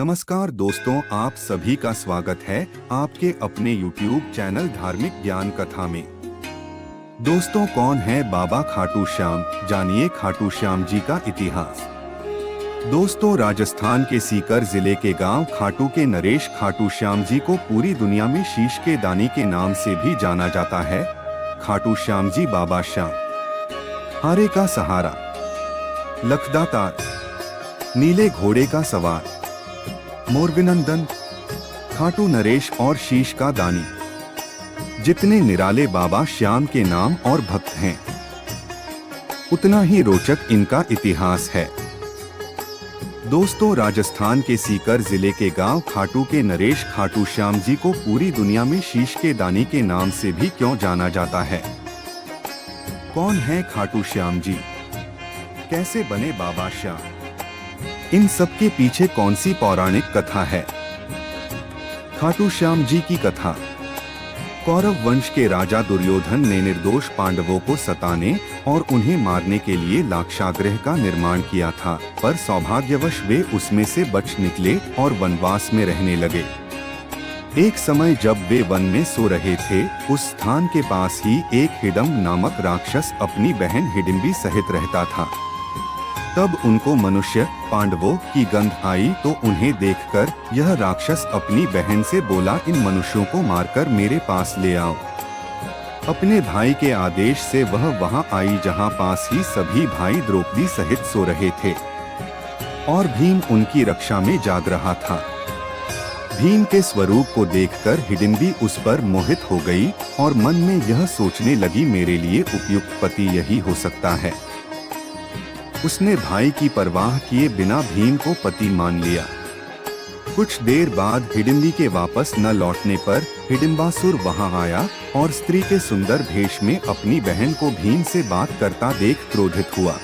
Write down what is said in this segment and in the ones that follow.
नमस्कार दोस्तों, आप सभी का स्वागत है आपके अपने YouTube चैनल धार्मिक ज्ञान कथा में। दोस्तों, कौन है बाबा खाटू श्याम? जानिए खाटू श्याम जी का इतिहास। दोस्तों, राजस्थान के सीकर जिले के गांव खाटू के नरेश खाटू श्याम जी को पूरी दुनिया में शीश के दानी के नाम से भी जाना जाता है। खाटू श्याम जी बाबा श्याम, हारे का सहारा, लखदातार, नीले घोड़े का सवार, मोरविनंदन, खाटू नरेश और शीश का दानी, जितने निराले बाबा श्याम के नाम और भक्त हैं, उतना ही रोचक इनका इतिहास है। दोस्तों, राजस्थान के सीकर जिले के गांव खाटू के नरेश खाटू श्याम जी को पूरी दुनिया में शीश के दानी के नाम से भी क्यों जाना जाता है? कौन है खाटू श्याम जी? कैसे बने बाबा श्याम? इन सब के पीछे कौन सी पौराणिक कथा है? खाटू श्याम जी की कथा। कौरव वंश के राजा दुर्योधन ने निर्दोष पांडवों को सताने और उन्हें मारने के लिए लाक्षागृह का निर्माण किया था, पर सौभाग्यवश वे उसमें से बच निकले और वनवास में रहने लगे। एक समय जब वे वन में सो रहे थे, उस स्थान के पास ही एक हिडिंब नामक राक्षस अपनी बहन हिडिंबी सहित रहता था। तब उनको मनुष्य पांडवों की गंध आई तो उन्हें देखकर यह राक्षस अपनी बहन से बोला, इन मनुष्यों को मारकर मेरे पास ले आओ। अपने भाई के आदेश से वह वहां आई जहां पास ही सभी भाई द्रौपदी सहित सो रहे थे और भीम उनकी रक्षा में जाग रहा था। भीम के स्वरूप को देखकर हिडिंबी उस पर मोहित हो गई और मन में यह सोचने लगी, मेरे लिए उपयुक्त पति यही हो सकता है। उसने भाई की परवाह किए बिना भीम को पति मान लिया। कुछ देर बाद हिडिंबी के वापस न लौटने पर हिडिंबासुर वहां आया और स्त्री के सुंदर भेष में अपनी बहन को भीम से बात करता देख क्रोधित हुआ।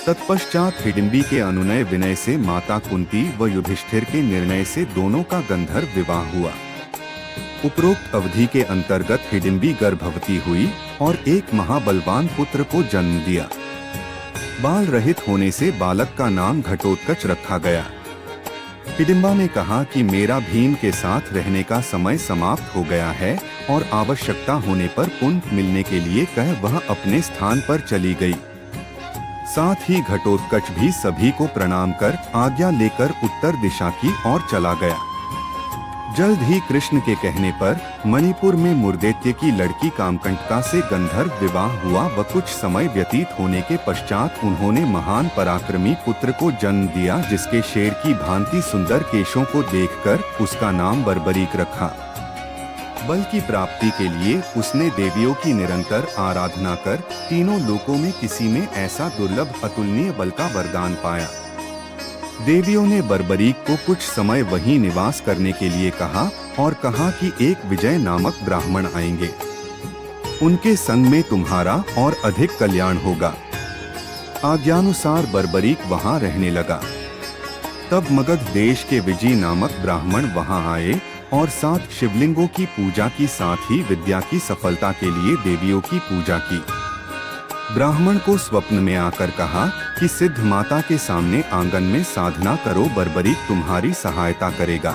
तत्पश्चात हिडिंबी के अनुनय विनय से माता कुंती व युधिष्ठिर के निर्णय से दोनों का गंधर्व विवाह हुआ। उपरोक्त अवधि के अंतर्गत हिडिंबी गर्भवती हुई और एक महाबलवान पुत्र को जन्म दिया। बाल रहित होने से बालक का नाम घटोत्कच रखा गया। हिडिंबा ने कहा कि मेरा भीम के साथ रहने का समय समाप्त हो गया है और आवश्यकता होने पर पुण्य मिलने के लिए कह वह अपने स्थान पर चली गई। साथ ही घटोत्कच भी सभी को प्रणाम कर आज्ञा लेकर उत्तर दिशा की ओर चला गया। जल्द ही कृष्ण के कहने पर मणिपुर में मुर्दैत्य की लड़की कामकंटका से गंधर्व विवाह हुआ व कुछ समय व्यतीत होने के पश्चात उन्होंने महान पराक्रमी पुत्र को जन्म दिया, जिसके शेर की भांति सुंदर केशों को देखकर उसका नाम बर्बरीक रखा। बल की प्राप्ति के लिए उसने देवियों की निरंतर आराधना कर तीनों लोकों में किसी में ऐसा दुर्लभ अतुलनीय बल का वरदान पाया। देवियों ने बर्बरीक को कुछ समय वहीं निवास करने के लिए कहा और कहा कि एक विजय नामक ब्राह्मण आएंगे, उनके संग में तुम्हारा और अधिक कल्याण होगा। आज्ञानुसार बर्बरीक वहां रहने लगा। तब मगध देश के विजय नामक ब्राह्मण वहां आए और 7 शिवलिंगों की पूजा की, साथ ही विद्या की सफलता के लिए देवियों की पूजा की। ब्राह्मण को स्वप्न में आकर कहा कि सिद्ध माता के सामने आंगन में साधना करो, बर्बरीक तुम्हारी सहायता करेगा।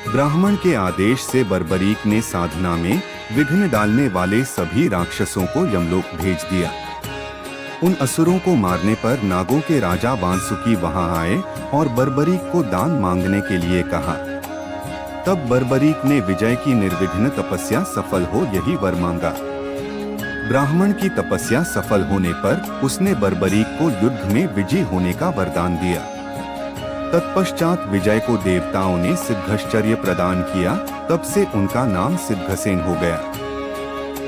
ब्राह्मण के आदेश से बर्बरीक ने साधना में विघ्न डालने वाले सभी राक्षसों को यमलोक भेज दिया। उन असुरों को मारने पर नागों के राजा वासुकी वहां आए और बर्बरीक को दान मांगने के लिए कहा। तब बर्बरीक ने विजय की निर्विघ्न तपस्या सफल हो यही वर मांगा। ब्राह्मण की तपस्या सफल होने पर उसने बर्बरीक को युद्ध में विजयी होने का वरदान दिया। तत्पश्चात विजय को देवताओं ने सिद्धश्चर्य प्रदान किया, तब से उनका नाम सिद्धसेन हो गया।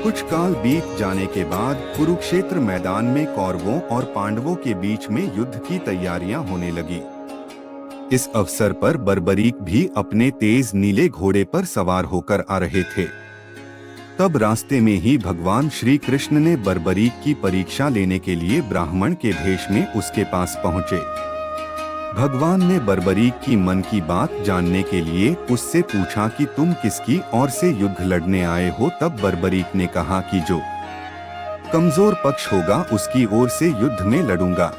कुछ काल बीत जाने के बाद कुरुक्षेत्र मैदान में कौरवों और पांडवों के बीच में युद्ध की तैयारियां होने लगी। इस अवसर पर बर्बरीक भी अपने तेज नीले घोड़े पर सवार होकर आ रहे थे। तब रास्ते में ही भगवान श्री कृष्ण ने बर्बरीक की परीक्षा लेने के लिए ब्राह्मण के भेष में उसके पास पहुँचे। भगवान ने बर्बरीक की मन की बात जानने के लिए उससे पूछा कि तुम किसकी ओर से युद्ध लड़ने आए हो? तब बर्बरीक ने कहा कि जो कमजोर पक्ष होगा उसकी ओर से युद्ध में लड़ूंगा।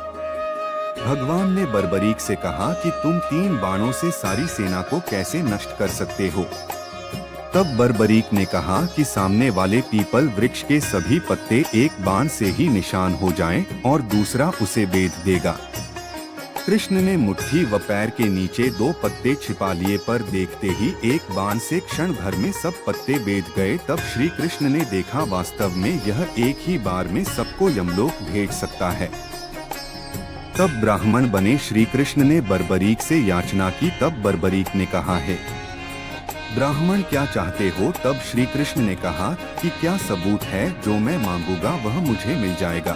भगवान ने बर्बरीक से कहा कि तुम 3 बाणों से सारी सेना को कैसे नष्ट कर सकते हो। तब बर्बरीक ने कहा कि सामने वाले पीपल वृक्ष के सभी पत्ते एक बाण से ही निशान हो जाएं और दूसरा उसे बेध देगा। कृष्ण ने मुट्ठी व पैर के नीचे 2 पत्ते छिपा लिए, पर देखते ही एक बाण से क्षण भर में सब पत्ते बेध गए। तब श्री कृष्ण ने देखा वास्तव में यह एक ही बार में सबको यमलोक भेज सकता है। तब ब्राह्मण बने श्री कृष्ण ने बर्बरीक से याचना की। तब बर्बरीक ने कहा है, ब्राह्मण क्या चाहते हो? तब श्री कृष्ण ने कहा कि क्या सबूत है, जो मैं मांगूंगा वह मुझे मिल जाएगा।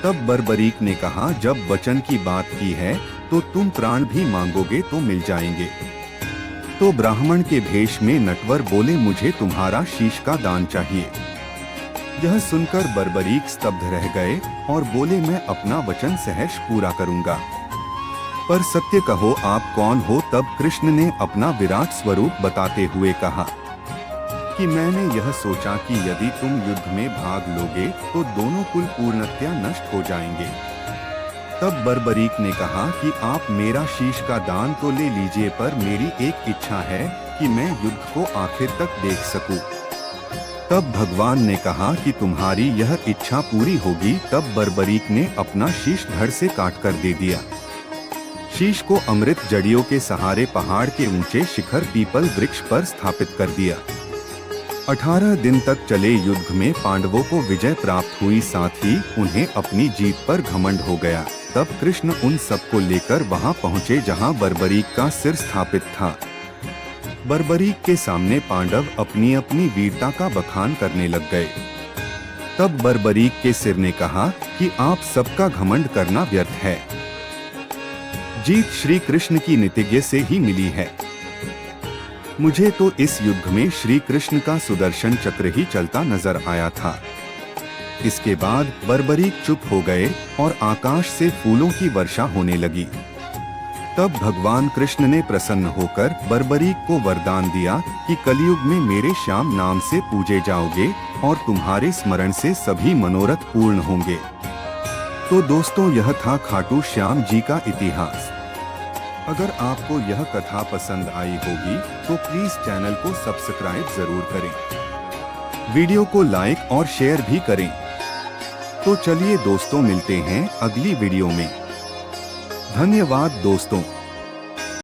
तब बर्बरीक ने कहा, जब वचन की बात की है तो तुम प्राण भी मांगोगे तो मिल जाएंगे। तो ब्राह्मण के भेष में नटवर बोले, मुझे तुम्हारा शीश का दान चाहिए। यह सुनकर बर्बरीक स्तब्ध रह गए और बोले, मैं अपना वचन सहर्ष पूरा करूंगा, पर सत्य कहो आप कौन हो? तब कृष्ण ने अपना विराट स्वरूप बताते हुए कहा कि मैंने यह सोचा कि यदि तुम युद्ध में भाग लोगे तो दोनों कुल पूर्णतया नष्ट हो जाएंगे। तब बर्बरीक ने कहा कि आप मेरा शीश का दान तो ले लीजिए, पर मेरी एक इच्छा है कि मैं युद्ध को आखिर तक देख सकूं। तब भगवान ने कहा कि तुम्हारी यह इच्छा पूरी होगी। तब बर्बरीक ने अपना शीश धड़ से काट कर दे दिया। शीश को अमृत जड़ियों के सहारे पहाड़ के ऊंचे शिखर पीपल वृक्ष पर स्थापित कर दिया। 18 दिन तक चले युद्ध में पांडवों को विजय प्राप्त हुई, साथ ही उन्हें अपनी जीत पर घमंड हो गया। तब कृष्ण उन सबको लेकर वहां पहुंचे जहां बर्बरीक का सिर स्थापित था। बर्बरीक के सामने पांडव अपनी अपनी वीरता का बखान करने लग गए। तब बर्बरीक के सिर ने कहा कि आप सबका घमंड करना व्यर्थ है, जीत श्री कृष्ण की नितिज्ञ से ही मिली है। मुझे तो इस युद्ध में श्री कृष्ण का सुदर्शन चक्र ही चलता नजर आया था। इसके बाद बर्बरीक चुप हो गए और आकाश से फूलों की वर्षा होने लगी। तब भगवान कृष्ण ने प्रसन्न होकर बर्बरीक को वरदान दिया कि कलयुग में मेरे श्याम नाम से पूजे जाओगे और तुम्हारे स्मरण से सभी मनोरथ पूर्ण होंगे। तो दोस्तों, यह था खाटू श्याम जी का इतिहास। अगर आपको यह कथा पसंद आई होगी तो प्लीज चैनल को सब्सक्राइब जरूर करें, वीडियो को लाइक और शेयर भी करें। तो चलिए दोस्तों, मिलते हैं अगली वीडियो में। धन्यवाद दोस्तों।